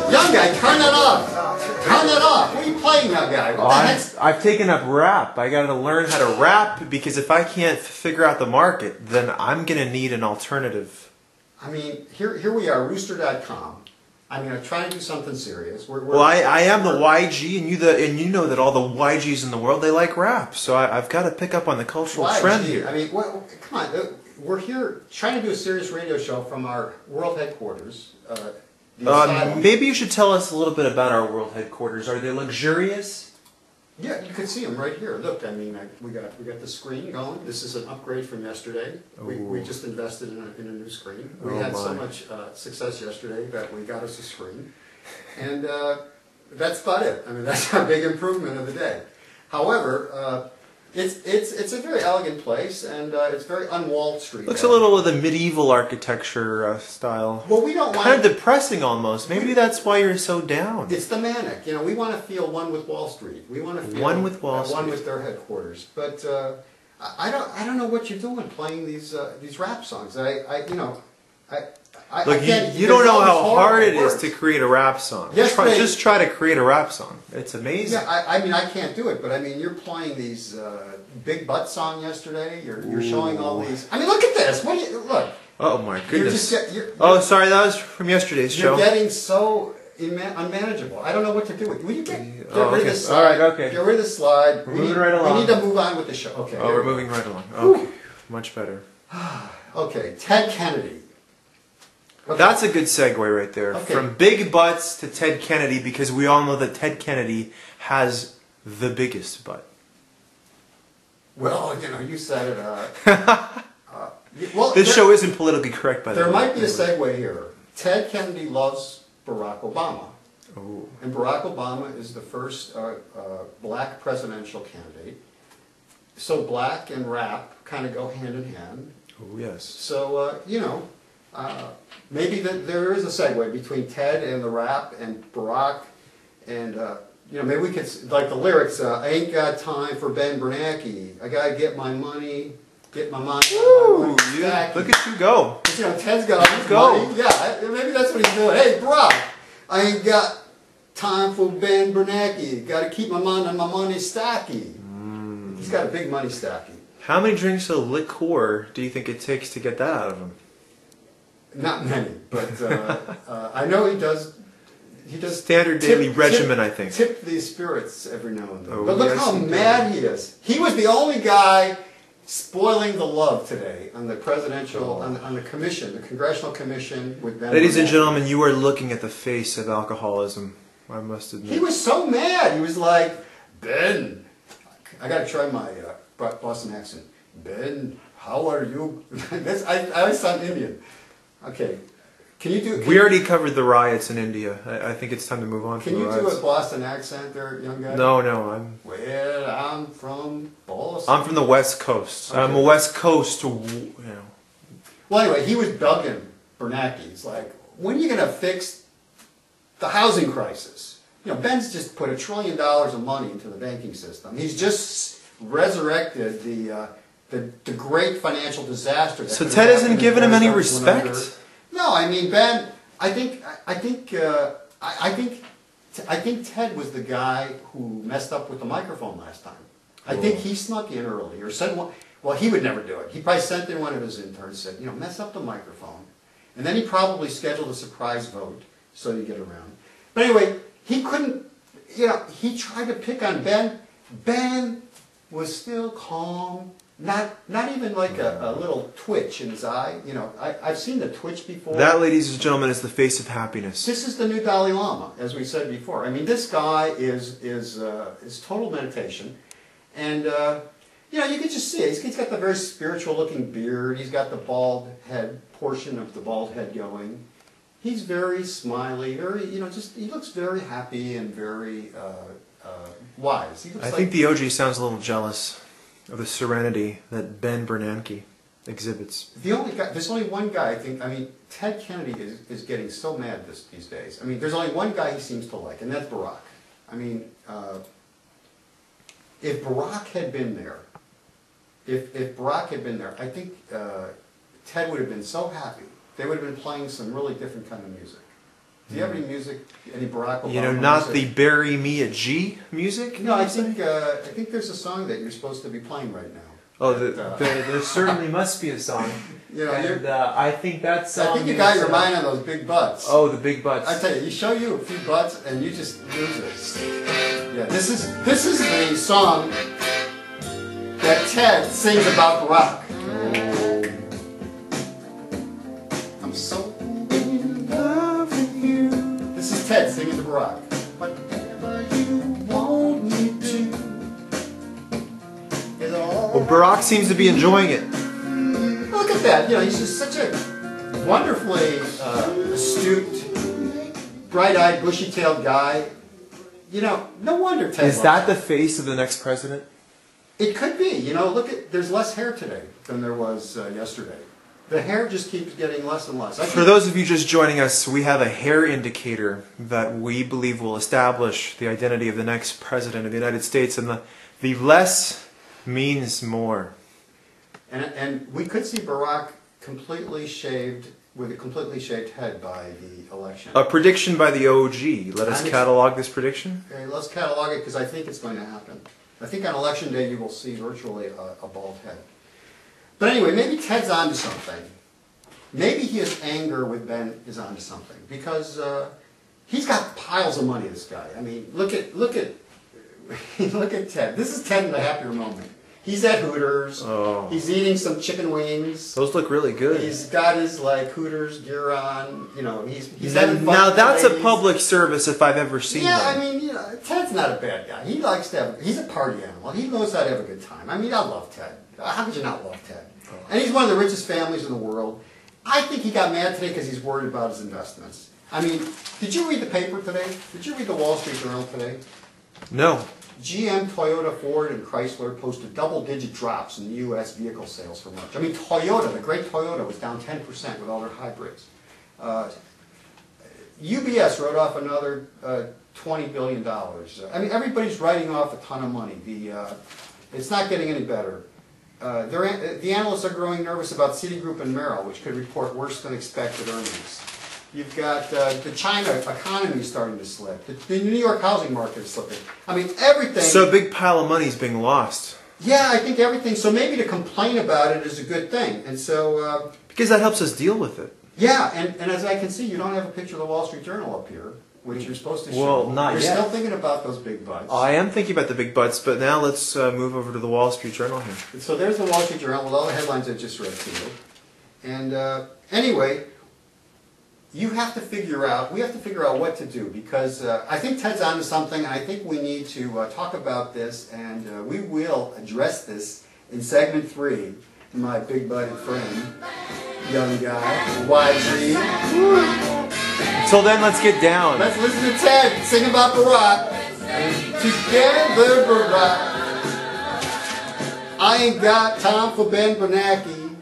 Young guy, turn that off. Turn that off. What are you playing, young guy? What the heck? I've taken up rap. I got to learn how to rap because if I can't figure out the market, then I'm going to need an alternative. I mean, here we are, Rooster.com. I'm going to try to do something serious. Well, I am the YG, and you know that all the YGs in the world, they like rap. So I've got to pick up on the cultural trend here. I mean, come on. We're here trying to do a serious radio show from our world headquarters. Maybe you should tell us a little bit about our world headquarters. Are they luxurious? Yeah, you can see them right here. Look, I mean, we got the screen going. This is an upgrade from yesterday. We just invested in a new screen. We had so much success yesterday that we got us a screen, and that's about it. I mean, that's our big improvement of the day. However, it's a very elegant place, and it's very un-Wall Street. Looks a little with a medieval architecture style. Well, we don't want kind of depressing almost. Maybe that's why you're so down. It's the manic. You know, we want to feel one with Wall Street. We want to feel one with Wall Street. One with their headquarters. But I don't know what you're doing playing these rap songs. Look, you don't know how hard it is to create a rap song. Just try to create a rap song. It's amazing. Yeah, I mean, I can't do it, but I mean, you're playing these Big Butt song yesterday. You're showing all these. I mean, look at this. What do you look? Oh my goodness. Oh, sorry, that was from yesterday's show. You're getting so unmanageable. I don't know what to do with you. Will you get rid of this slide? All right, okay. Get rid of this slide. We're moving right along. We need to move on with the show. Okay. Oh, we're moving right along. Okay, much better. Okay, Ted Kennedy. Okay. That's a good segue right there. Okay. From big butts to Ted Kennedy, because we all know that Ted Kennedy has the biggest butt. Well, you know, you said it. Well, this show isn't politically correct, by the way. There might be a segue here. Ted Kennedy loves Barack Obama. Oh. And Barack Obama is the first black presidential candidate. So black and rap kind of go hand in hand. Oh, yes. So, you know, maybe there is a segue between Ted and the rap and Barack and, you know, maybe we could, like the lyrics, I ain't got time for Ben Bernanke. I got to get my money, get my money. Woo! Look at you go. You know, Ted's got his money. Yeah, maybe that's what he's doing. Hey, Barack, I ain't got time for Ben Bernanke. Got to keep my money stacky. He's got a big money stacky. How many drinks of liqueur do you think it takes to get that out of him? Not many, but I know he does. He does standard daily regimen, I think. Tip these spirits every now and then. Oh, but look yes, how mad he is. He was the only guy spoiling the love today on the presidential, on the commission, the congressional commission with Ben. Ladies and gentlemen, you are looking at the face of alcoholism. I must admit. He was so mad. He was like, Ben, I got to try my Boston accent. Ben, how are you? I always sound Indian. Okay. Can you do? We already covered the riots in India. I think it's time to move on. Can you do a Boston accent, there, young guy? No, Well, I'm from Boston. I'm from the West Coast. Okay. I'm a West Coast. You know. Well, anyway, he was bugging Bernanke. He's like, "When are you going to fix the housing crisis?" You know, Ben's just put $1 trillion of money into the banking system. He's just resurrected the great financial disaster. That so Ted isn't giving him any respect. No, I mean, Ben. I think Ted was the guy who messed up with the microphone last time. I think he snuck in early or sent one. Well, he would never do it. He probably sent in one of his interns, said, you know, mess up the microphone, and then he probably scheduled a surprise vote so you get around. But anyway, he couldn't. You know, he tried to pick on Ben. Ben was still calm. Not even like a little twitch in his eye. You know, I've seen the twitch before. That, ladies and gentlemen, is the face of happiness. This is the new Dalai Lama, as we said before. I mean, this guy is total meditation, and you know, you can just see it. He's got the very spiritual-looking beard. He's got the bald head portion of the bald head going. He's very smiley. Very, you know, just he looks very happy and very wise. He looks I think the OG sounds a little jealous of the serenity that Ben Bernanke exhibits. There's only one guy, I think, I mean, Ted Kennedy is getting so mad these days. I mean, there's only one guy he seems to like, and that's Barack. I mean, if Barack had been there, I think Ted would have been so happy they would have been playing some really different kind of music. Do you have any music, any Barack Obama You know, not music? the Bury Me a G music? No, I think there's a song that you're supposed to be playing right now. Oh, that, there certainly must be a song. You know, And I think that song I think you got your mind on those big butts. Oh, the big butts. I tell you, show you a few butts and you just lose it. Yeah, this is the song that Ted sings about Barack. I'm so in love with you. This is Ted singing to Barack. Whatever you want me to. Well, Barack seems to be enjoying it. Look at that. You know, he's just such a wonderfully astute, bright-eyed, bushy-tailed guy. You know, no wonder Ted Is that the face of the next president? It could be. You know, look at, there's less hair today than there was yesterday. The hair just keeps getting less and less. For those of you just joining us, we have a hair indicator that we believe will establish the identity of the next president of the United States, and the less means more. And we could see Barack completely shaved, with a completely shaved head by the election. A prediction by the OG. Let us catalog this prediction. Okay, let's catalog it because I think it's going to happen. I think on election day you will see virtually a bald head. But anyway, maybe Ted's onto something. Maybe his anger with Ben is onto something because he's got piles of money. This guy. I mean, look at look at Ted. This is Ted in a happier moment. He's at Hooters. Oh. He's eating some chicken wings. Those look really good. He's got his like Hooters gear on. You know, he's having fun. Now that's a ladies. Public service if I've ever seen Yeah, one. I mean, you know, Ted's not a bad guy. He likes to have. He's a party animal. He knows how to have a good time. I mean, I love Ted. How could you not love Ted? And he's one of the richest families in the world. I think he got mad today because he's worried about his investments. I mean, did you read the paper today? Did you read the Wall Street Journal today? No. GM, Toyota, Ford, and Chrysler posted double-digit drops in U.S. vehicle sales for March. I mean, Toyota, the great Toyota, was down 10% with all their hybrids. UBS wrote off another $20 billion. I mean, everybody's writing off a ton of money. It's not getting any better. The analysts are growing nervous about Citigroup and Merrill, which could report worse than expected earnings. You've got the China economy starting to slip. The New York housing market is slipping. I mean, everything. So a big pile of money is being lost. Yeah, I think everything. So maybe to complain about it is a good thing. And so. Because that helps us deal with it. Yeah, and as I can see, you don't have a picture of the Wall Street Journal up here, which you're supposed to show. Well, not You're yet. still thinking about those big butts. I am thinking about the big butts, but now let's move over to the Wall Street Journal here. So there's the Wall Street Journal with all the headlines I just read to you. And anyway, we have to figure out what to do because I think Ted's onto something, and I think we need to talk about this, and we will address this in segment 3. My big-butted friend, young guy, YG. Until then, let's get down. Let's listen to Ted sing about Barack. Together, Barack. I ain't got time for Ben Bernanke.